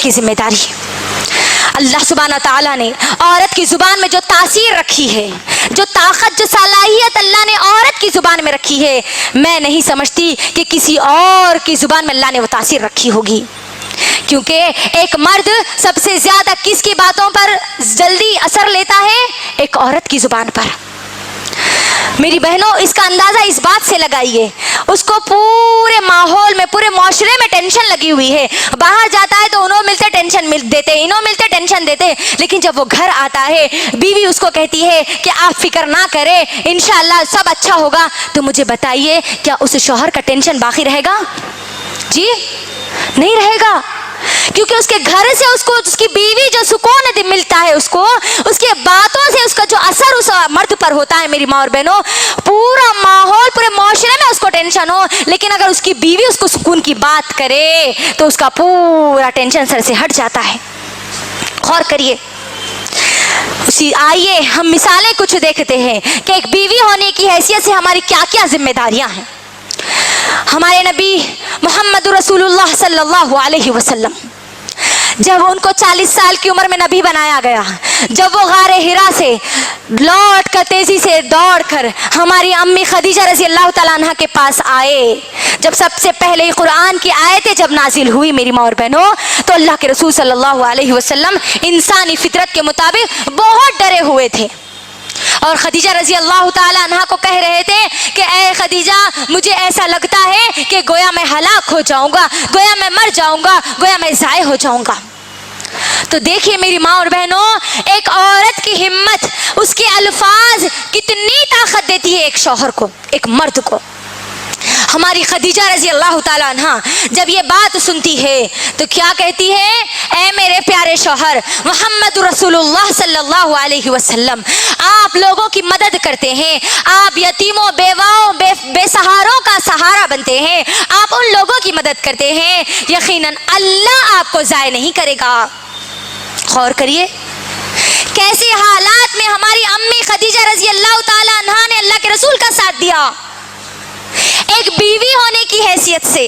کی ذمہ داری اللہ سبحانہ تعالیٰ نے عورت کی زبان میں جو تاثیر رکھی ہے، جو طاقت، جو صلاحیت اللہ نے عورت کی زبان میں رکھی ہے، میں نہیں سمجھتی کہ کسی اور کی زبان میں اللہ نے وہ تاثیر رکھی ہوگی، کیونکہ ایک مرد سب سے زیادہ کس کی باتوں پر جلدی اثر لیتا ہے؟ ایک عورت کی زبان پر۔ میری بہنوں، اس کا اندازہ اس بات سے لگائیے، اس کو پورے ماحول میں، پورے معاشرے میں ٹینشن لگی ہوئی ہے، باہر جاتا ہے تو انہوں ملتے ٹینشن دیتے، انہوں ملتے ٹینشن دیتے، لیکن جب وہ گھر آتا ہے بیوی اس کو کہتی ہے کہ آپ فکر نہ کرے، انشاءاللہ سب اچھا ہوگا، تو مجھے بتائیے کیا اس شوہر کا ٹینشن باقی رہے گا؟ جی نہیں رہے گا، کیونکہ اس کے گھر سے اس کو، اس کی بیوی جو سکون ملتا ہے، اس کو اس کے باتوں سے اس کا جو اثر اس مرد پر ہوتا ہے، میری ماں اور بہنوں، پورا ماحول، پورے معاشرے میں اس کو ٹینشن ہو، لیکن اگر اس کی بیوی اس کو سکون کی بات کرے تو اس کا پورا ٹینشن سر سے ہٹ جاتا ہے۔ غور کریے، آئیے ہم مثالیں کچھ دیکھتے ہیں کہ ایک بیوی ہونے کی حیثیت سے ہماری کیا کیا ذمہ داریاں ہیں۔ ہمارے نبی محمد رسول اللہ صلی اللہ علیہ وسلم، جب ان کو 40 سال کی عمر میں نبی بنایا گیا، جب وہ غار حرا سے لوٹ کر تیزی سے دوڑ کر ہماری امی خدیجہ رضی اللہ تعالیٰ عنہ کے پاس آئے، جب سب سے پہلے قرآن کی آیتیں جب نازل ہوئی میری ماں اور بہنوں، تو اللہ کے رسول صلی اللہ علیہ وسلم انسانی فطرت کے مطابق بہت ڈرے ہوئے تھے، اور خدیجہ رضی اللہ تعالیٰ عنہ کو کہہ رہے تھے کہ اے خدیجہ، مجھے ایسا لگتا ہے کہ گویا میں ہلاک ہو جاؤں گا، گویا میں مر جاؤں گا، گویا میں ضائع ہو جاؤں گا۔ تو دیکھیے میری ماں اور بہنوں، ایک عورت کی ہمت، اس کے الفاظ کتنی طاقت دیتی ہے ایک شوہر کو، ایک مرد کو۔ ہماری خدیجہ رضی اللہ تعالیٰ عنہ جب یہ بات سنتی ہے تو کیا کہتی ہے؟ اے میرے پیارے شوہر محمد رسول اللہ صلی اللہ علیہ وسلم، آپ لوگوں کی مدد کرتے ہیں، آپ یتیموں، بیواؤں، بے سہاروں کا سہارا بنتے ہیں، آپ ان لوگوں کی مدد کرتے ہیں، یقیناً اللہ آپ کو ضائع نہیں کرے گا۔ غور کریے کیسے حالات میں ہماری امی خدیجہ رضی اللہ تعالیٰ عنہ نے اللہ کے رسول کا ساتھ دیا، ایک بیوی ہونے کی حیثیت سے۔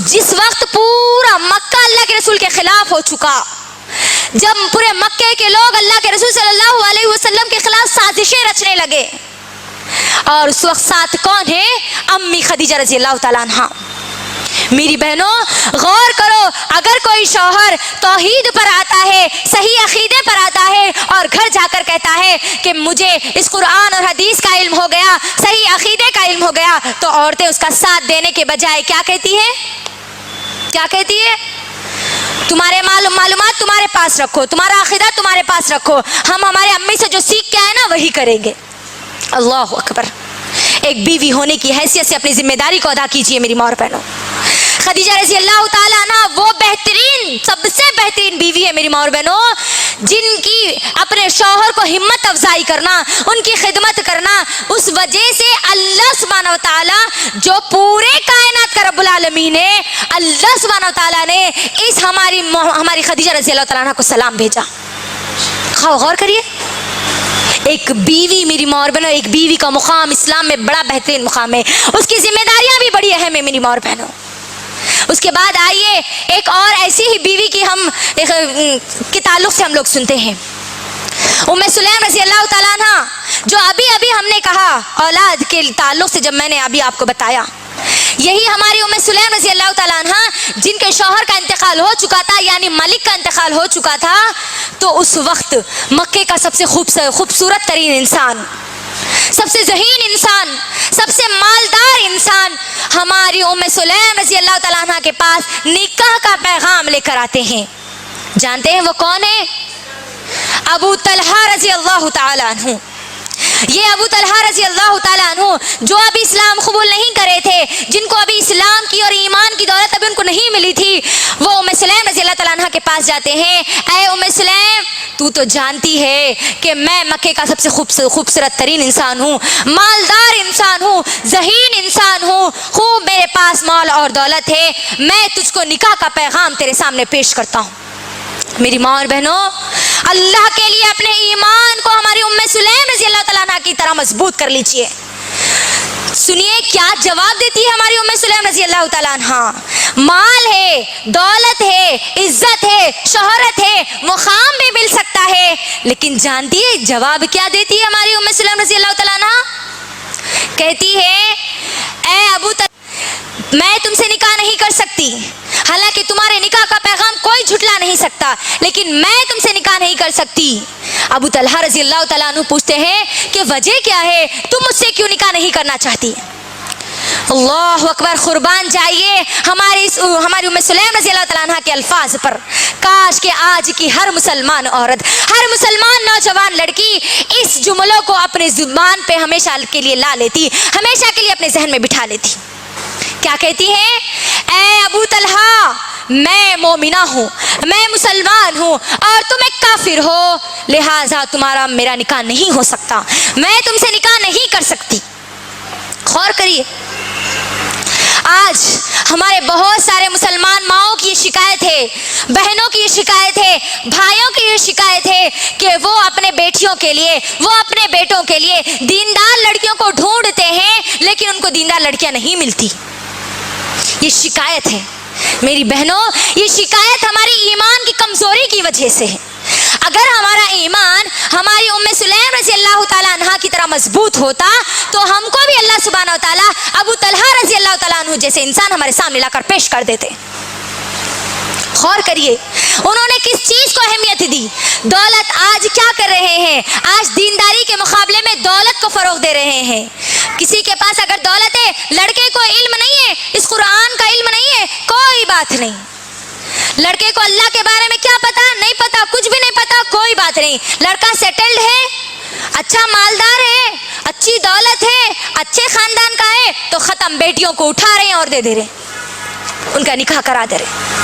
جس وقت پورا مکہ اللہ کے رسول کے خلاف ہو چکا، جب پورے مکے کے لوگ اللہ کے رسول صلی اللہ علیہ وسلم کے خلاف سازشیں رچنے لگے، اور اس وقت ساتھ کون ہے؟ امی خدیجہ رضی اللہ تعالیٰ عنہ۔ میری بہنوں غور کرو، اگر کوئی شوہر توحید پر آتا ہے، صحیح عقیدے پر آتا ہے، اور گھر جا کر کہتا ہے کہ مجھے اس قرآن اور حدیث کا علم ہو گیا، صحیح عقیدے کا علم ہو گیا، تو عورتیں اس کا ساتھ دینے کے بجائے کیا کہتی ہے؟ کیا کہتی ہے؟ تمہارے معلومات تمہارے پاس رکھو، تمہارا عقیدہ تمہارے پاس رکھو، ہم ہمارے امی سے جو سیکھ کے آئے نا وہی کریں گے۔ اللہ اکبر۔ ایک بیوی ہونے کی حیثیت سے اپنی ذمہ داری کو ادا کیجیے میری ماں اور بہنوں۔ خدیجہ رضی اللہ تعالیٰ عنہ وہ بہترین، سب سے بہترین بیوی ہے میری ماں اور بہنوں، جن کی اپنے شوہر کو ہمت افزائی کرنا، ان کی خدمت کرنا، اس وجہ سے اللہ سبحانہ وتعالیٰ جو پورے کائنات کا رب العالمین ہے، اللہ سبحانہ وتعالیٰ نے اس ہماری خدیجہ رضی اللہ تعالیٰ عنہ کو سلام بھیجا۔ غور کریے، ایک بیوی میری ماں اور بہنوں، ایک بیوی کا مقام اسلام میں بڑا بہترین مقام ہے، اس کی ذمہ داریاں بھی بڑی اہم ہیں میری ماں اور بہنوں۔ اس کے بعد آئیے ایک اور ایسی ہی بیوی کی کے تعلق سے ہم لوگ سنتے ہیں، ام سلیم رضی اللہ تعالیٰ عنہ، جو ابھی ہم نے کہا اولاد کے تعلق سے، جب میں نے ابھی آپ کو بتایا، یہی ہماری ام سلیم رضی اللہ تعالیٰ عنہ جن کے شوہر کا انتقال ہو چکا تھا، یعنی ملک کا انتقال ہو چکا تھا، تو اس وقت مکے کا سب سے خوبصورت ترین انسان، سب سے ذہین انسان، سب سے مالدار انسان ہماری ام سلیم رضی اللہ تعالیٰ عنہ کے پاس نکاح کا پیغام لے کر آتے ہیں۔ جانتے ہیں وہ کون ہے؟ ابو طلحہ رضی اللہ تعالیٰ عنہ۔ یہ ابو طلحہ رضی اللہ تعالیٰ عنہ جو ابھی اسلام قبول نہیں کرے تھے، جن کو ابھی اسلام کی اور ایمان کی دولت ابھی ان کو نہیں ملی تھی، وہ ام سلیم رضی اللہ تعالیٰ عنہ کے پاس جاتے ہیں۔ اے ام سلیم، تو جانتی ہے کہ میں مکے کا سب سے خوبصورت ترین انسان ہوں، مالدار انسان ہوں، ذہین انسان ہوں، خوب میرے پاس مال اور دولت ہے، میں تجھ کو نکاح کا پیغام تیرے سامنے پیش کرتا ہوں۔ میری ماں اور بہنوں، اللہ کے لیے اپنے ایمان کو ہماری ام سلیم رضی اللہ تعالیٰ عنہ کی طرح مضبوط کر لیجیے۔ سنیے کیا جواب دیتی ہے ہماری ام سلیم رضی اللہ تعالیٰ عنہا. مال ہے، دولت ہے، عزت ہے، شہرت ہے، مقام بھی مل سکتا ہے، لیکن جانتی ہے جواب کیا دیتی ہے ہماری ام سلیم رضی اللہ تعالیٰ عنہا؟ کہتی ہے اے ابو میں تم سے نکاح نہیں کر سکتی، حالانکہ تمہارے نکاح کا پیغام کوئی جھٹلا نہیں سکتا، لیکن میں تم سے نکاح نہیں کر سکتی. ابو طلحہ رضی اللہ تعالیٰ عنہ پوچھتے ہیں کہ وجہ کیا ہے، تم مجھ سے کیوں نکاح نہیں کرنا چاہتی؟ اللہ اکبر، قربان جائیے ہماری ام سلیم رضی اللہ تعالیٰ عنہ کے الفاظ پر. کاش کہ آج کی ہر مسلمان عورت، ہر مسلمان نوجوان لڑکی اس جملوں کو اپنے زبان پہ ہمیشہ کے لیے لا لیتی، ہمیشہ کے لیے اپنے ذہن میں بٹھا لیتی. کیا کہتی ہے؟ اے ابو طلحہ، میں مومنہ ہوں، میں مسلمان ہوں اور تم ایک کافر ہو، لہٰذا تمہارا میرا نکاح نہیں ہو سکتا، میں تم سے نکاح نہیں کر سکتی. غور کریے، آج ہمارے بہت سارے مسلمان ماؤں کی یہ شکایت ہے، بہنوں کی یہ شکایت ہے، بھائیوں کی یہ شکایت ہے کہ وہ اپنے بیٹیوں کے لیے، وہ اپنے بیٹوں کے لیے دیندار لڑکیوں کو ڈھونڈتے ہیں، لیکن ان کو دیندار لڑکیاں نہیں ملتی. یہ شکایت ہے میری بہنوں، یہ شکایت ہماری ایمان کی کمزوری کی وجہ سے ہے. اگر ہمارا ایمان ہماری ام سلیم رضی اللہ تعالیٰ عنہ کی طرح مضبوط ہوتا تو ہم کو بھی اللہ سبحانہ و تعالیٰ ابو طلحہ رضی اللہ تعالیٰ عنہ جیسے انسان ہمارے سامنے لا کر پیش کر دیتے. غور کریے انہوں نے کس چیز کو اہمیت دی. دولت آج کیا کر رہے ہیں؟ آج دینداری کے مقابلے میں دولت کو فروغ دے رہے ہیں. کسی کے پاس اگر دولت ہے، لڑکے کو علم نہیں ہے، اس قرآن کا علم نہیں ہے، کوئی بات نہیں. لڑکے کو اللہ کے بارے میں کیا پتا؟ نہیں پتا، کچھ بھی نہیں پتا، کوئی بات نہیں. لڑکا سیٹلڈ ہے، اچھا مالدار ہے، اچھی دولت ہے، اچھے خاندان کا ہے، تو ختم، بیٹیوں کو اٹھا رہے ہیں اور دے رہے، ان کا نکاح کرا دے رہے.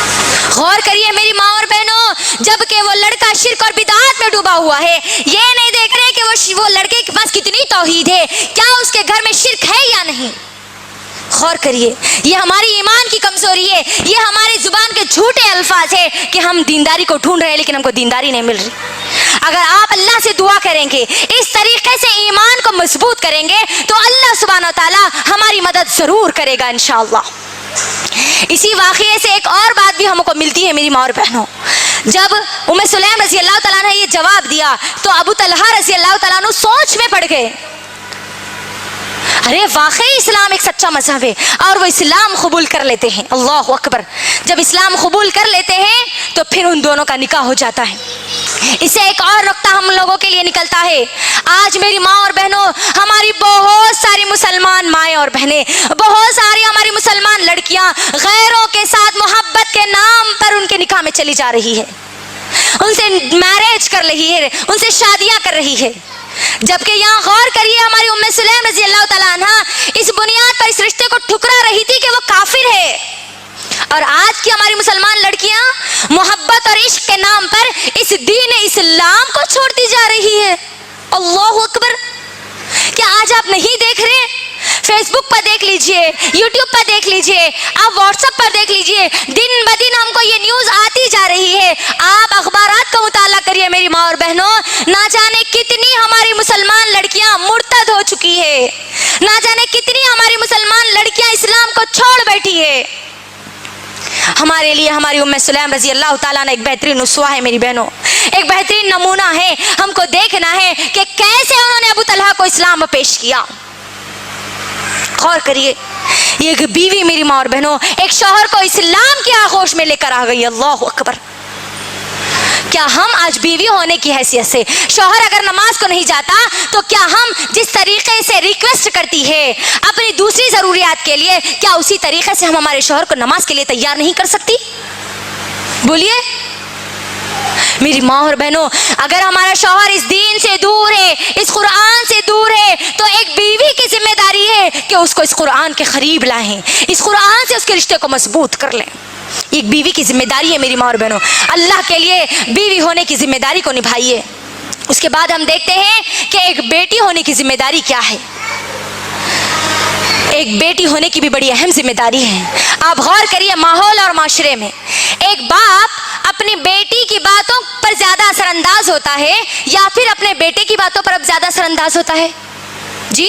غور کریے میری ماں اور بہنوں، جب کہ وہ لڑکا شرک اور بدعات میں ڈوبا ہوا ہے، یہ نہیں دیکھ رہے کہ وہ لڑکے کے پاس کتنی توحید ہے، کیا اس کے گھر میں شرک ہے یا نہیں. غور کریے، یہ ہماری ایمان کی کمزوری ہے، یہ ہماری زبان کے جھوٹے الفاظ ہے کہ ہم دینداری کو ڈھونڈ رہے ہیں لیکن ہم کو دینداری نہیں مل رہی. اگر آپ اللہ سے دعا کریں گے، اس طریقے سے ایمان کو مضبوط کریں گے، تو اللہ سبحانہ و تعالیٰ ہماری مدد ضرور کرے گا انشاءاللہ. اسی واقعے سے ایک اور بات بھی ہم کو ملتی ہے میری ماں اور بہنوں. جب ام سلیم رضی اللہ تعالیٰ نے یہ جواب دیا تو ابو طلحہ رضی اللہ تعالیٰ عنہ سوچ میں پڑ گئے. ارے واقعی اسلام ایک سچا مذہب ہے، اور وہ اسلام قبول کر لیتے ہیں. اللہ اکبر، جب اسلام قبول کر لیتے ہیں تو پھر ان دونوں کا نکاح ہو جاتا ہے. اسے ایک اور نقطہ ہم لوگوں کے لیے نکلتا ہے. آج میری ماں اور بہنوں، ہماری بہت ساری مسلمان مائیں اور بہنیں، بہت ساری ہماری مسلمان لڑکیاں غیروں کے ساتھ محبت کے نام پر ان کے نکاح میں چلی جا رہی ہے، ان سے میرج کر رہی ہے، ان سے شادیاں کر رہی ہے. جبکہ یہاں غور کریے، ہماری ام سلیم رضی اللہ تعالیٰ عنہ اس بنیاد پر اس رشتے کو ٹھکرا رہی تھی کہ وہ کافر ہے، اور آج کی ہماری مسلمان لڑکیاں محبت اور عشق کے نام پر اس دین اسلام کو چھوڑتی جا رہی ہے. اللہ اکبر، کیا آج آپ نہیں دیکھ رہے؟ فیس بک پر دیکھ لیجئے، یوٹیوب پر دیکھ لیجئے، آپ واٹس ایپ پر دیکھ لیجئے، دن بدن ہم کو یہ نیوز آتی جا رہی ہے. آپ اخبارات کا مطالعہ کریے میری ماں اور بہنوں، نہ جانے کتنی ہماری مسلمان لڑکیاں مرتد ہو چکی ہے، نہ جانے کتنی ہماری مسلمان لڑکیاں اسلام کو چھوڑ بیٹھی ہے. ہمارے لیے ہماری ام سلیم رضی اللہ تعالیٰ نے ایک بہترین اسوہ ہے میری بہنوں، ایک بہترین نمونہ ہے. ہم کو دیکھنا ہے کہ کیسے انہوں نے ابو طلحہ کو اسلام میں پیش کیا. غور کریے، یہ ایک بیوی میری ماں اور بہنوں ایک شوہر کو اسلام کی آغوش میں لے کر آ گئی. اللہ اکبر، کیا ہم آج بیوی ہونے کی حیثیت سے شوہر اگر نماز کو نہیں جاتا تو کیا ہم جس طریقے سے ریکویسٹ کرتی ہے اپنی دوسری ضروریات کے لیے، کیا اسی طریقے سے ہم ہمارے شوہر کو نماز کے لیے تیار نہیں کر سکتی؟ بولیے میری ماں اور بہنوں، اگر ہمارا شوہر اس دین سے دور ہے، اس قرآن سے دور ہے، تو ایک بیوی کی ذمہ داری ہے کہ اس کو اس قرآن کے قریب لائیں، اس قرآن سے اس کے رشتے کو مضبوط کر لیں. ایک بیوی کی ذمہ داری ہے میری ماں اور بہنوں. اللہ کے لیے بیوی ہونے کی ذمہ داری کو نبھائیے. اس کے بعد ہم دیکھتے ہیں کہ ایک بیٹی ہونے کی ذمہ داری کیا ہے. ایک بیٹی ہونے کی بھی بڑی اہم ذمہ داری ہے. آپ غور کریے، ماحول اور معاشرے میں ایک باپ اپنی بیٹی کی باتوں پر زیادہ اثر انداز ہوتا ہے یا پھر اپنے بیٹے کی باتوں پر اب زیادہ اثر انداز ہوتا ہے؟ جی